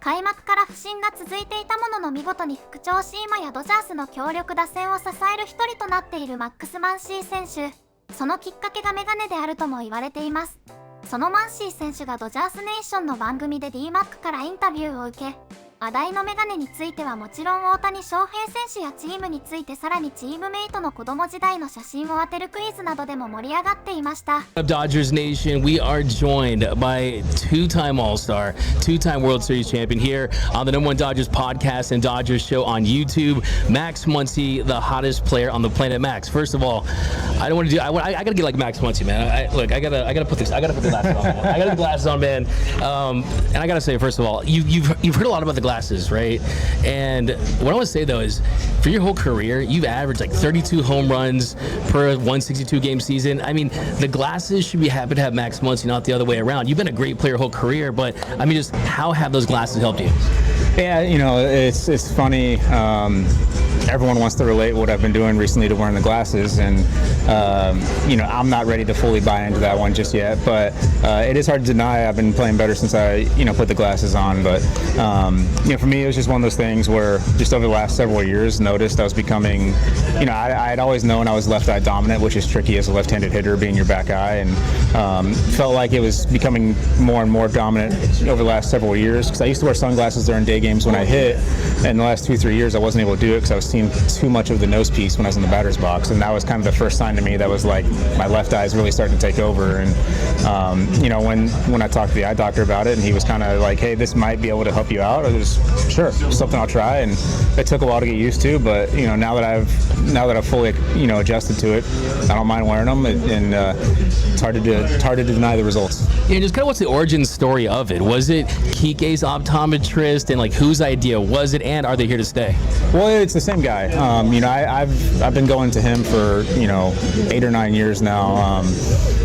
開幕から不振が続いていたものの見事に復調し今やドジャースの強力打線を支える一人となっているマックス・マンシー選手。そのきっかけがメガネであるとも言われています。そのマンシー選手がドジャースネーションの番組で DMAC からインタビューを受け、話題のメガネについてはもちろん大谷翔平選手やチームについてさらにチームメイトの子供時代の写真を当てるクイズなどでも盛り上がっていました。Dodgers Nation, we are joined by two-time All-Star, two-time World Series champion here on the #1 Dodgers podcast and Dodgers show on YouTube, Max Muncy, the hottest player on the planet. Max, first of all, I don't want to do. I gotta get like Max Muncy, man. I gotta put the glasses on. Man. I gotta put the glasses on, man. And I gotta say, first of all, you've heard a lot about the glasses, right? And what I want to say though is, for your whole career, you've averaged like 32 home runs per 162 game season. I mean, the glasses should be happy to have Max Muncy, not the other way around. You've been a great player your whole career, but I mean, just how have those glasses helped you? Yeah, you know, it's funny. Everyone wants to relate what I've been doing recently to wearing the glasses, and you know, I'm not ready to fully buy into that one just yet. But it is hard to deny I've been playing better since I, put the glasses on. But for me, it was just one of those things where just over the last several years, noticed I was becoming, I had always known I was left-eye dominant, which is tricky as a left-handed hitter, being your back eye, and felt like it was becoming more and more dominant over the last several years. Because I used to wear sunglasses during day games when I hit, and the last 2-3 years I wasn't able to do it because I was seeing too much of the nose piece when I was in the batter's box, and that was kind of the first sign to me that was like my left eye is really starting to take over. And when I talked to the eye doctor about it, and he was kind of like, hey, this might be able to help you out, I was sure, something I'll try. And it took a while to get used to, but now that I've fully adjusted to it, I don't mind wearing them, and it's hard to deny the results. Yeah, just kind of what's the origin story of it? Was it Kike's optometrist, and like whose idea was it, and are they here to stay? Well, it's the same guy. I've been going to him for 8 or 9 years now.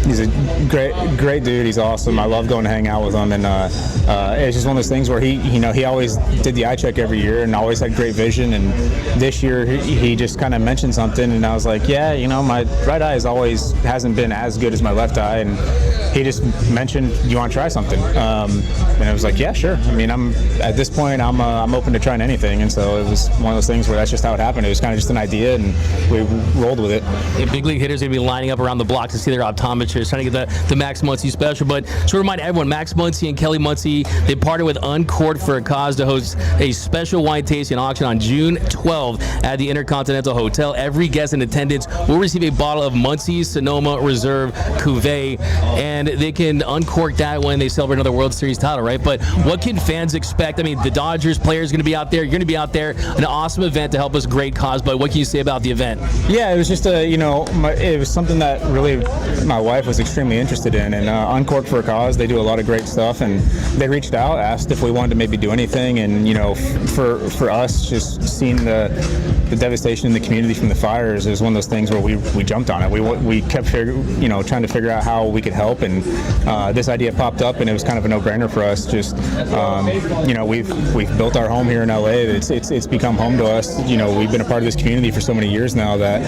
He's a great dude. He's awesome. I love going to hang out with him, and it's just one of those things where he always did the eye check every year and always had great vision. And this year he just kind of mentioned something, and I was like, yeah, my right eye hasn't been as good as my left eye, and he just mentioned, do you want to try something? And I was like, yeah, sure. I mean, at this point I'm open to trying anything, and so it was one of those things where that's just how it happened. It was kind of just an idea, and we rolled with it. Yeah, big league hitters are going to be lining up around the block to see their optometrists, trying to get the Max Muncy special. But to remind everyone, Max Muncy and Kelly Muncy, they partnered with Uncorked for a Cause to host a special wine tasting auction on June 12th at the Intercontinental Hotel. Every guest in attendance will receive a bottle of Muncy's Sonoma Reserve Cuvée, and they can uncork that when they celebrate another World Series title, right? But what can fans expect? I mean, the Dodgers players are going to be out there. You're going to be out there. An awesome event to help us. Great cause. But what can you say about the event? Yeah, it was just it was something that really my wife was extremely interested in, and Uncorked for a Cause, they do a lot of great stuff, and they reached out, asked if we wanted to maybe do anything, and for us, just seeing the devastation in the community from the fires is one of those things where we jumped on it. We kept trying to figure out how we could help, and this idea popped up, and it was kind of a no-brainer for us. Just we've built our home here in LA. It's become home to us. We've been a part of this community for so many years now that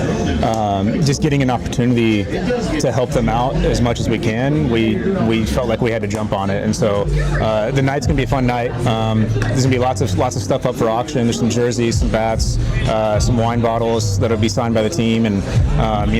just getting an opportunity to help them out as much as we can, we felt like we had to jump on it. And so the night's gonna be a fun night. There's gonna be lots of stuff up for auction. There's some jerseys, some bats, some wine bottles that'll be signed by the team, and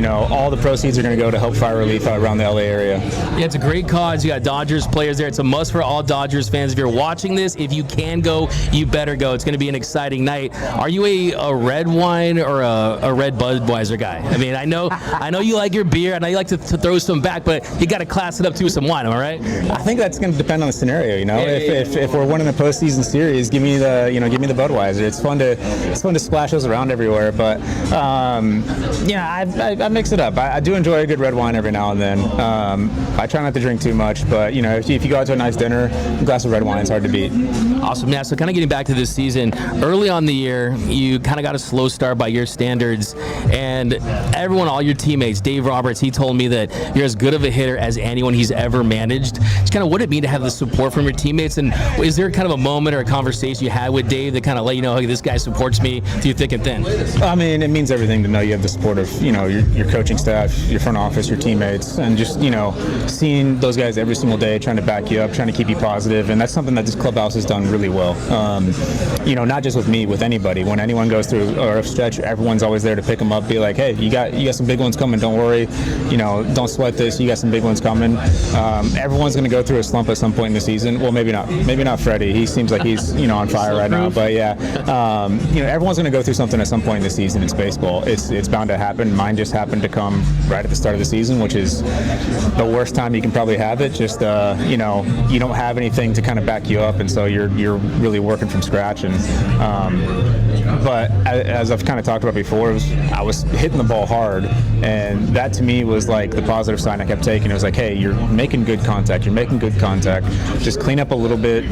all the proceeds are gonna go to help fire relief out around the LA area. Yeah, it's a great cause. You got Dodgers players there. It's a must for all Dodgers fans. If you're watching this, if you can go, you better go. It's going to be an exciting night. Are you a red wine or a red Budweiser guy? I mean, I know you like your beer. I know you like to throw some back, but you got to class it up too with some wine. Am I right? I think that's going to depend on the scenario. If we're winning the postseason series, give me the Budweiser. It's fun to splash those around everywhere. But I mix it up. I do enjoy a good red wine every now and then. I try not to drink too much, but if you go out to a nice dinner, a glass of red wine is hard to beat. Awesome. Now, so kind of getting back to this season, early on the year, you kind of got a slow start by your standards, and everyone, all your teammates, Dave Roberts, he told me that you're as good of a hitter as anyone he's ever managed. It's kind of what it mean to have the support from your teammates, and is there kind of a moment or a conversation you had with Dave that kind of let you know, hey, this guy supports me through thick and thin? I mean, it means everything to know you have the support of, your coaching staff, your front office, your teammates, and just, seeing those guys every single day trying to back you up, trying to keep you positive, and that's something that this clubhouse has done really well. Not just with me, with anybody. When anyone goes through a rough stretch, everyone's always there to pick them up, be like, hey, you got some big ones coming, don't worry, don't sweat this, you got some big ones coming. Everyone's going to go through a slump at some point in the season. Well, maybe not Freddie. He seems like he's, on fire right now, but yeah, everyone's going to go through something at some point in the season. It's baseball. It's bound to happen. Mine just happened to come right at the start of the season, which is the worst time you can probably have it. Just, you don't have anything to kind of back you up, and so you're really working from scratch. And but as I've kind of talked about before, I was hitting the ball hard, and that to me was like the positive sign I kept taking. It was like, hey, you're making good contact. You're making good contact. Just clean up a little bit,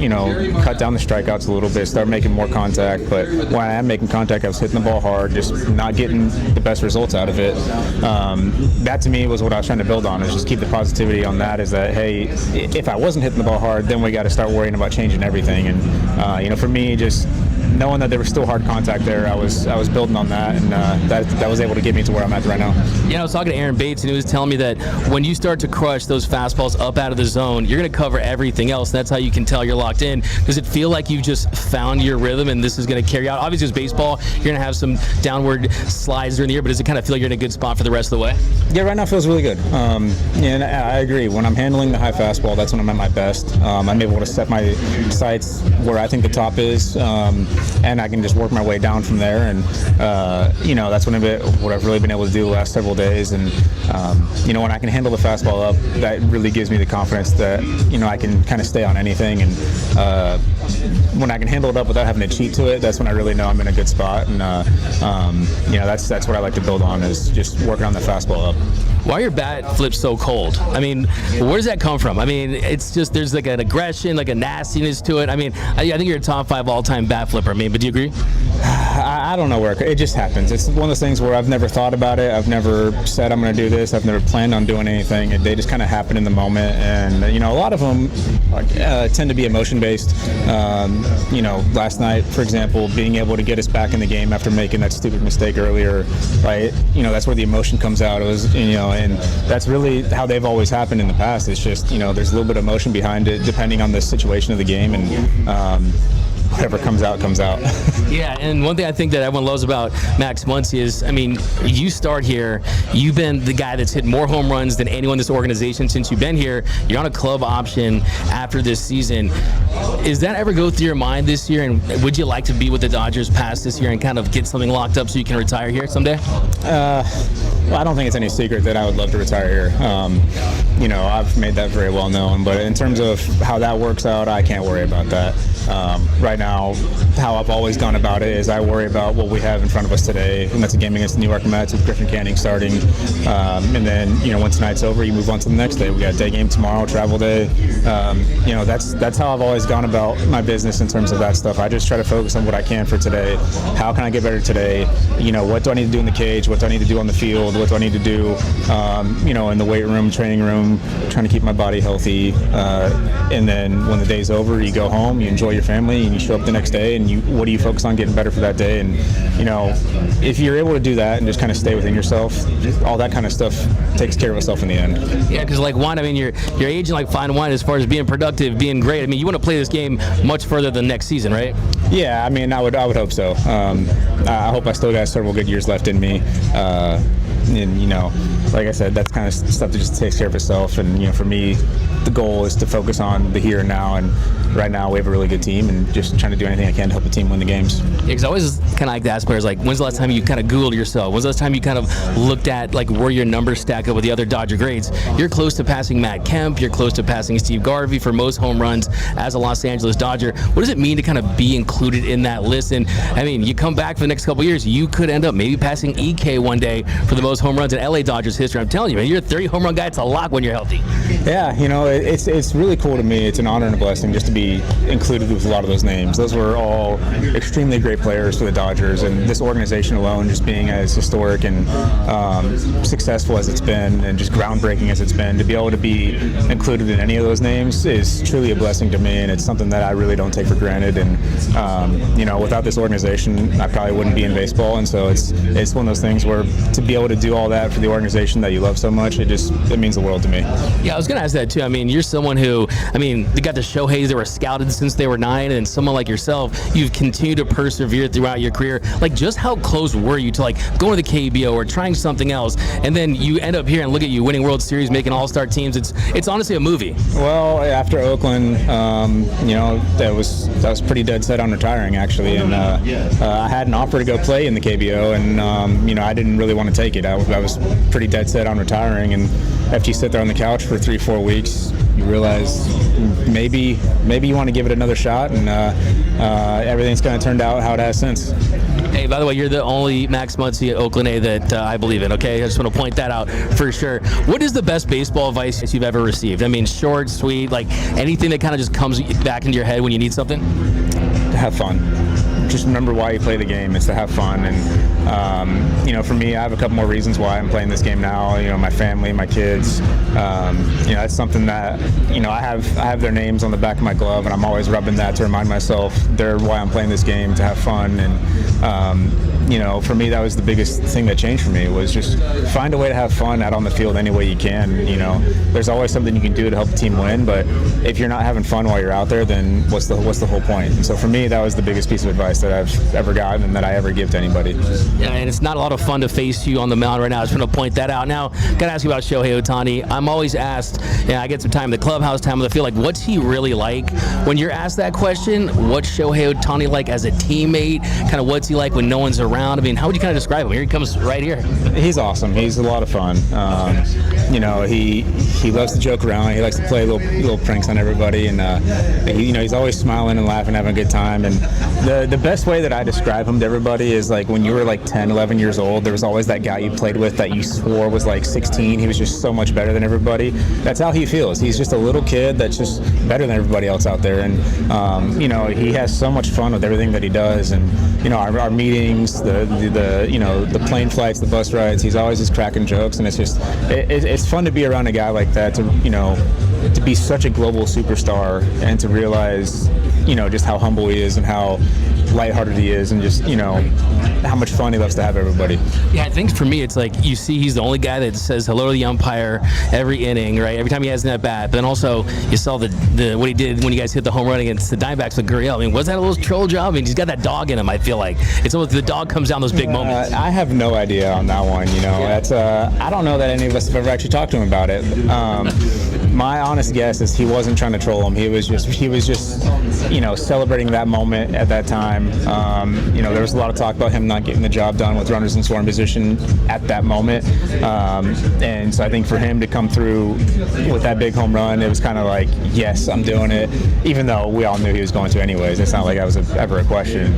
cut down the strikeouts a little bit, start making more contact. But when I am making contact, I was hitting the ball hard, just not getting the best results out of it. That to me was what I was trying to build on, is just keep the positivity on that, is that, hey, if I wasn't hitting the ball hard, then we got to start worrying about changing everything. And, for me, just knowing that there was still hard contact there, I was building on that, and that was able to get me to where I'm at right now. I was talking to Aaron Bates, and he was telling me that when you start to crush those fastballs up out of the zone, you're going to cover everything else. That's how you can tell you're locked in. Does it feel like you've just found your rhythm and this is going to carry out? Obviously, it's baseball. You're going to have some downward slides during the year, but does it kind of feel like you're in a good spot for the rest of the way? Yeah, right now it feels really good. And I agree. When I'm handling the high fastball, that's when I'm at my best. I'm able to set my sights where I think the top is, and I can just work my way down from there. And that's what I've really been able to do the last several days. And when I can handle the fastball up, that really gives me the confidence that I can kind of stay on anything. And when I can handle it up without having to cheat to it, that's when I really know I'm in a good spot. And that's what I like to build on, is just working on the fastball up. Why are your bat flips so cold? I mean, where does that come from? I mean, it's just, there's like an aggression, like a nastiness to it. I mean, I think you're a top 5 all-time bat flipper. I mean, but do you agree? I don't know where it just happens. It's one of those things where I've never thought about it. I've never said I'm going to do this. I've never planned on doing anything. They just kind of happen in the moment. And a lot of them tend to be emotion-based. Last night, for example, being able to get us back in the game after making that stupid mistake earlier, right? That's where the emotion comes out. It was, and that's really how they've always happened in the past. It's just, there's a little bit of emotion behind it, depending on the situation of the game, and whatever comes out, comes out. Yeah, and one thing I think that everyone loves about Max Muncy is, I mean, you start here, you've been the guy that's hit more home runs than anyone in this organization since you've been here. You're on a club option after this season. Is that ever go through your mind this year, and would you like to be with the Dodgers past this year and kind of get something locked up so you can retire here someday? Well, I don't think it's any secret that I would love to retire here. I've made that very well known, but in terms of how that works out, I can't worry about that. Right now, how I've always gone about it is I worry about what we have in front of us today, and that's a game against the New York Mets with Griffin Canning starting. And then, when tonight's over, you move on to the next day. We got a day game tomorrow, travel day. That's how I've always gone about my business in terms of that stuff. I just try to focus on what I can for today. How can I get better today? What do I need to do in the cage? What do I need to do on the field? What do I need to do, in the weight room, training room, trying to keep my body healthy. And then when the day's over, you go home, you enjoy your family, and you show up the next day, and what do you focus on getting better for that day? And if you're able to do that and just kind of stay within yourself, all that kind of stuff takes care of itself in the end. Yeah, because like wine, I mean, you're aging like fine wine as far as being productive, being great. I mean, you want to play this game much further than next season, right? Yeah, I mean, I would hope so. I hope I still got several good years left in me. And like I said, that's kind of stuff that just takes care of itself. And for me, the goal is to focus on the here and now. And right now, we have a really good team, and just trying to do anything I can to help the team win the games. Yeah, because I always kind of like to ask players, like, when's the last time you kind of Googled yourself? When's the last time you kind of looked at like where your numbers stack up with the other Dodger greats? You're close to passing Matt Kemp. You're close to passing Steve Garvey for most home runs as a Los Angeles Dodger. What does it mean to kind of be included in that list? And I mean, you come back for the next couple of years, you could end up maybe passing EK one day for the most home runs in LA Dodgers history. I'm telling you, man, you're a 30 home run guy. It's a lot when you're healthy. Yeah, it's really cool to me. It's an honor and a blessing just to be included with a lot of those names. Those were all extremely great players for the Dodgers, and this organization alone, just being as historic and successful as it's been, and just groundbreaking as it's been, to be able to be included in any of those names is truly a blessing to me, and it's something that I really don't take for granted. And without this organization, I probably wouldn't be in baseball. And so it's one of those things where to be able to do all that for the organization that you love so much, it means the world to me. Yeah, I was going to ask that too. I mean, you're someone who, they got the Shoheis that were scouted since they were 9, and someone like yourself, you've continued to persevere throughout your career. Like, just how close were you to going to the KBO or trying something else, and then you end up here and look at you winning World Series, making All-Star teams. It's honestly a movie. Well, after Oakland, that was pretty dead set on retiring, actually, and I had an offer to go play in the KBO, and I didn't really want to take it. I was pretty dead set on retiring, and after you sit there on the couch for 3-4 weeks, you realize maybe you want to give it another shot, and everything's kind of turned out how it has since. Hey, by the way, you're the only Max Muncy at Oakland A that I believe in, okay? I just want to point that out for sure. What is the best baseball advice you've ever received? Short, sweet, anything that kind of just comes back into your head when you need something? To have fun. Just remember why you play the game. It's to have fun. And, for me, I have a couple more reasons why I'm playing this game now. My family, my kids. That's something that, I have their names on the back of my glove, and I'm always rubbing that to remind myself they're why I'm playing this game, to have fun. And, for me, that was the biggest thing that changed for me, was just find a way to have fun out on the field any way you can. There's always something you can do to help the team win, but if you're not having fun while you're out there, then what's the whole point? And so for me, that was the biggest piece of advice that I've ever gotten and that I ever give to anybody. Yeah, and it's not a lot of fun to face you on the mound right now. I just want to point that out. Now, got to ask you about Shohei Ohtani. I'm always asked, I get some time in the clubhouse, time on the field, what's he really like? When you're asked that question, what's Shohei Ohtani like as a teammate? Kind of what's he like when no one's around? How would you kind of describe him? Here he comes right here. He's awesome. He's a lot of fun. He loves to joke around. He likes to play little pranks on everybody, and he's always smiling and laughing, having a good time. And the best way that I describe him to everybody is when you were 10, 11 years old, there was always that guy you played with that you swore was 16. He was just so much better than everybody. That's how he feels. He's just a little kid that's just better than everybody else out there. And he has so much fun with everything that he does. And our meetings, the plane flights, the bus rides, he's always just cracking jokes, and it's fun to be around a guy like that, to be such a global superstar, and to realize just how humble he is and how lighthearted he is, and just how much fun he loves to have everybody. Yeah, I think for me it's you see he's the only guy that says hello to the umpire every inning, right? Every time he has an at bat. But then also you saw the what he did when you guys hit the home run against the Diamondbacks with Gurriel. Was that a little troll job? He's got that dog in him. I feel like it's almost the dog comes down those big moments. I have no idea on that one. That's I don't know that any of us have ever actually talked to him about it. My honest guess is he wasn't trying to troll him. He was just celebrating that moment at that time. There was a lot of talk about him not getting the job done with runners in scoring position at that moment. And so I think for him to come through with that big home run, it was kind of yes, I'm doing it, even though we all knew he was going to anyways. It's not like that was ever a question.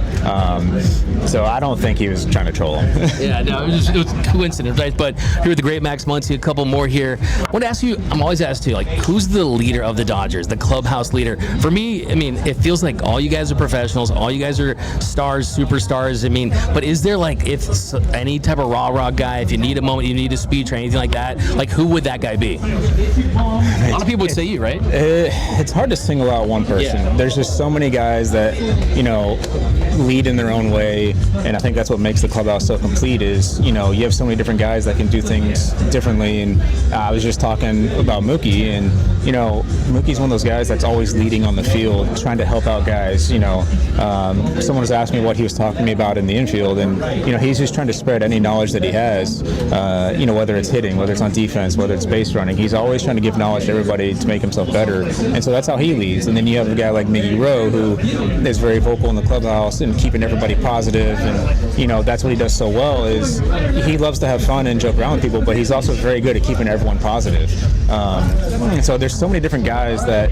So I don't think he was trying to troll him. Yeah, no, it was coincidence, right? But here with the great Max Muncy, a couple more here. I want to ask you, I'm always asked too, who's the leader of the Dodgers, the clubhouse leader? For me, it feels like all you guys are professionals, all you guys are stars, superstars. But is there if any type of rah-rah guy, if you need a moment, you need a speech or anything like that, who would that guy be? A lot of people would say you, right? It's hard to single out one person. Yeah. There's just so many guys that, lead in their own way, and I think that's what makes the clubhouse so complete is, you have so many different guys that can do things differently. And I was just talking about Mookie, and, Mookie's one of those guys that's always leading on the field, trying to help out guys. Someone was asking me what he was talking to me about in the infield, and, he's just trying to spread any knowledge that he has, whether it's hitting, whether it's on defense, whether it's base running. He's always trying to give knowledge to everybody to make himself better. And so that's how he leads. And then you have a guy like Miggy Rowe, who is very vocal in the clubhouse and keeping everybody positive. And, that's what he does so well is he loves to have fun and joke around with people, but he's also very good at keeping everyone positive. So there's so many different guys that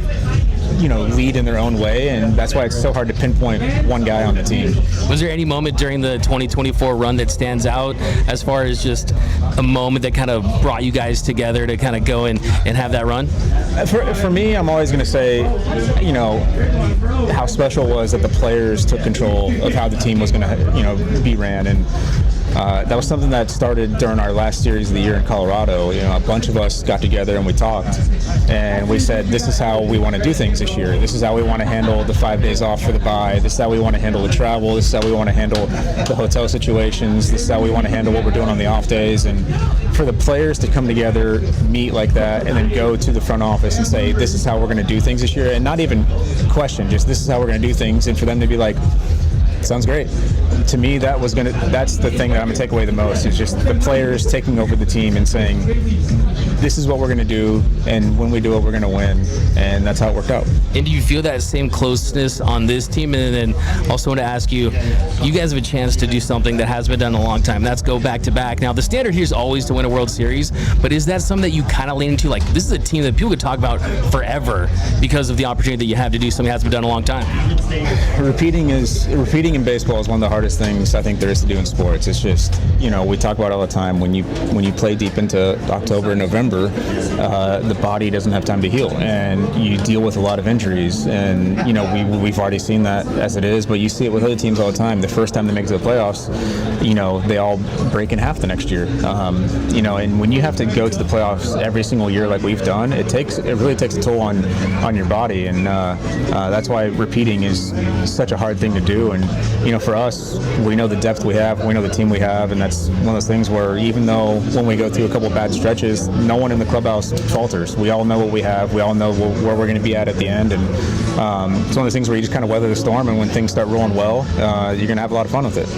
lead in their own way, and that's why it's so hard to pinpoint one guy on the team. Was there any moment during the 2024 run that stands out as far as just a moment that kind of brought you guys together to kind of go and have that run? For me, I'm always going to say, how special it was that the players took control of how the team was going to, be ran, and that was something that started during our last series of the year in Colorado. A bunch of us got together and we talked, and we said, this is how we want to do things this year. This is how we want to handle the 5 days off for the bye. This is how we want to handle the travel. This is how we want to handle the hotel situations. This is how we want to handle what we're doing on the off days. And for the players to come together, meet like that, and then go to the front office and say, this is how we're going to do things this year, and not even question, just this is how we're going to do things, and for them to be like, sounds great. To me, that's the thing that I'm gonna take away the most, is just the players taking over the team and saying, this is what we're gonna do, and when we do it, we're gonna win, and that's how it worked out. And do you feel that same closeness on this team? And then also want to ask you, you guys have a chance to do something that has been done in a long time. That's go back to back. Now, the standard here is always to win a World Series, but is that something that you kind of lean into? Like, this is a team that people could talk about forever because of the opportunity that you have to do something that has been done in a long time. Repeating in baseball is one of the hardest things I think there is to do in sports. It's just, we talk about it all the time. When you play deep into October and November, the body doesn't have time to heal, and you deal with a lot of injuries. And we've already seen that as it is, but you see it with other teams all the time. The first time they make it to the playoffs, they all break in half the next year. And when you have to go to the playoffs every single year like we've done, it really takes a toll on your body, and that's why repeating is such a hard thing to do. And for us, we know the depth we have, we know the team we have, and that's one of those things where even though when we go through a couple bad stretches, no one in the clubhouse falters. We all know what we have, we all know where we're going to be at the end, and it's one of those things where you just kind of weather the storm, and when things start rolling well, you're going to have a lot of fun with it.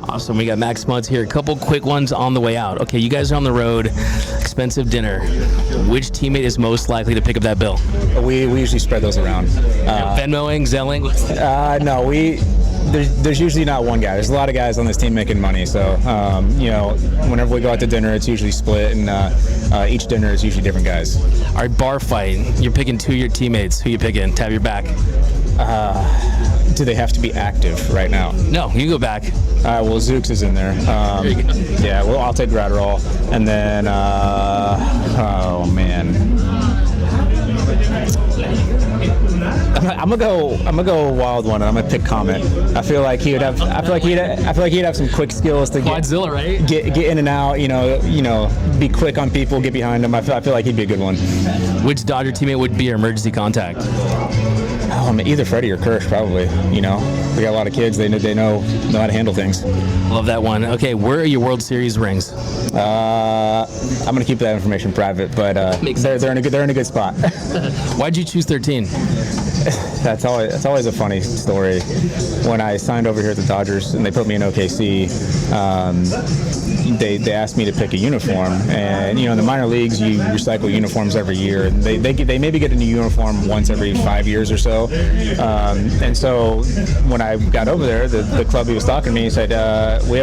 Awesome. We got Max Muntz here. A couple quick ones on the way out. Okay, you guys are on the road, expensive dinner. Which teammate is most likely to pick up that bill? We usually spread those around. Venmoing, Zelling? No, there's usually not one guy. There's a lot of guys on this team making money, so whenever we go out to dinner, it's usually split, and each dinner is usually different guys. All right, bar fight. You're picking two of your teammates. Who you picking? Tab your back. Do they have to be active right now? No, you go back. Well, Zooks is in there. There you go. Yeah, well, I'll take Gratterall, and then oh man. I'm gonna go wild one, and I'm gonna pick Comet. I feel like he'd have some quick skills to Quadzilla, right? Get in and out. Be quick on people, get behind them. I feel like he'd be a good one. Which Dodger teammate would be your emergency contact? Either Freddie or Kirsch, probably. We got a lot of kids. They know how to handle things. Love that one. Okay, where are your World Series rings? I'm gonna keep that information private, but they're in a good spot. Why'd you choose 13? That's always a funny story. When I signed over here at the Dodgers and they put me in OKC, they asked me to pick a uniform, and in the minor leagues you recycle uniforms every year, and they maybe get a new uniform once every 5 years or so. And so when I got over there, the club he was talking to me said we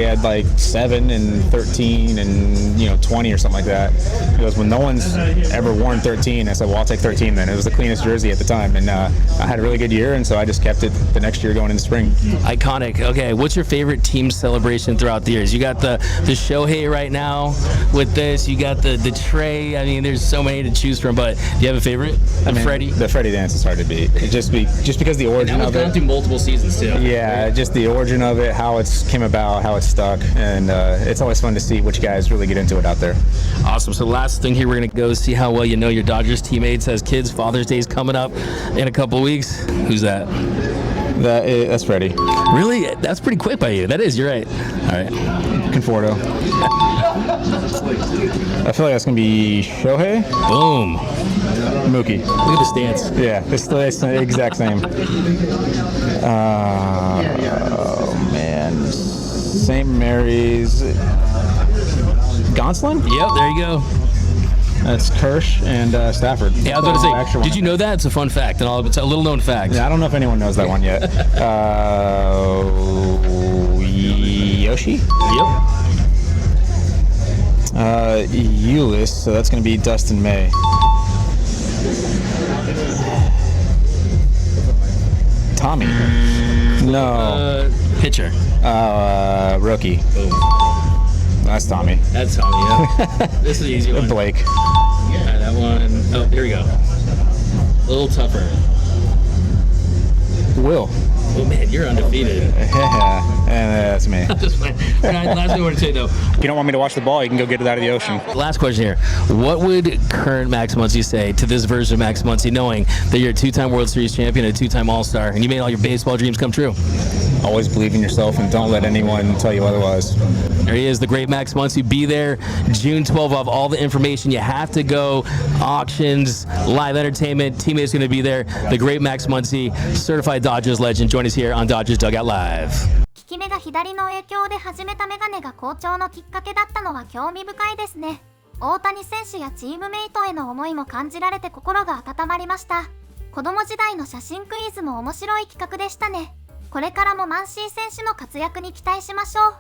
had like 7 and 13 and 20 or something like that. He goes, well, no one's ever worn 13. I said, well, I'll take 13 then. It was the cleanest jersey at the time, and I had a really good year, and so I just kept it the next year going into spring. Iconic. Okay, what's your favorite team celebration throughout the years? You got the Shohei right now with this. You got the Trey. I mean, there's so many to choose from, but do you have a favorite? Freddie? The Freddie dance is hard to beat. Just because the origin of it. Gone through multiple seasons too. Yeah, just the origin of it, how it came about, how it stuck, and it's always fun to see which guys really get into it out there. Awesome. So last thing here, we're gonna go see how well you know your Dodgers teammates. As kids, Father's Day is coming up in a couple weeks. Who's that? That's Freddie. Really? That's pretty quick by you. That is. You're right. All right. Conforto. I feel like that's gonna be Shohei. Boom. Mookie. Look at the stance. Yeah, it's the exact same. Oh man, St. Mary's. Gonsolin? Yep. There you go. That's Kirsch and Stafford. Yeah, I was going to say, did you know that? It's a fun fact, and it's a little known fact. Yeah, I don't know if anyone knows that one yet. Yoshi? Yep. Eulis, so that's going to be Dustin May. Tommy. No. Pitcher. Rookie. Boom. That's Tommy. That's Tommy, yeah. This is an easy one. Blake. Alright, that one. Oh, here we go. A little tougher. Will. Oh man, you're undefeated. Yeah, that's me. Just playing. Alright, last thing I want to say though. If you don't want me to watch the ball, you can go get it out of the ocean. Last question here. What would current Max Muncy say to this version of Max Muncy, knowing that you're a two-time World Series champion, a two-time All-Star, and you made all your baseball dreams come true? Always believe in yourself and don't let anyone tell you otherwise. There he is, the great Max Muncy. Be there June 12th. Of all the information, you have to go. Auctions, live entertainment, teammates going to be there. The great Max Muncy, certified Dodgers legend. Join us here on Dodgers Dugout Live. 利き目が左の影響で始めたメガネが好調のきっかけだったのは興味深いですね。大谷選手やチームメイトへの思いも感じられて心が温まりました。子供時代の写真クイズも面白い企画でしたね。これからもマンシー選手の活躍に期待しましょう。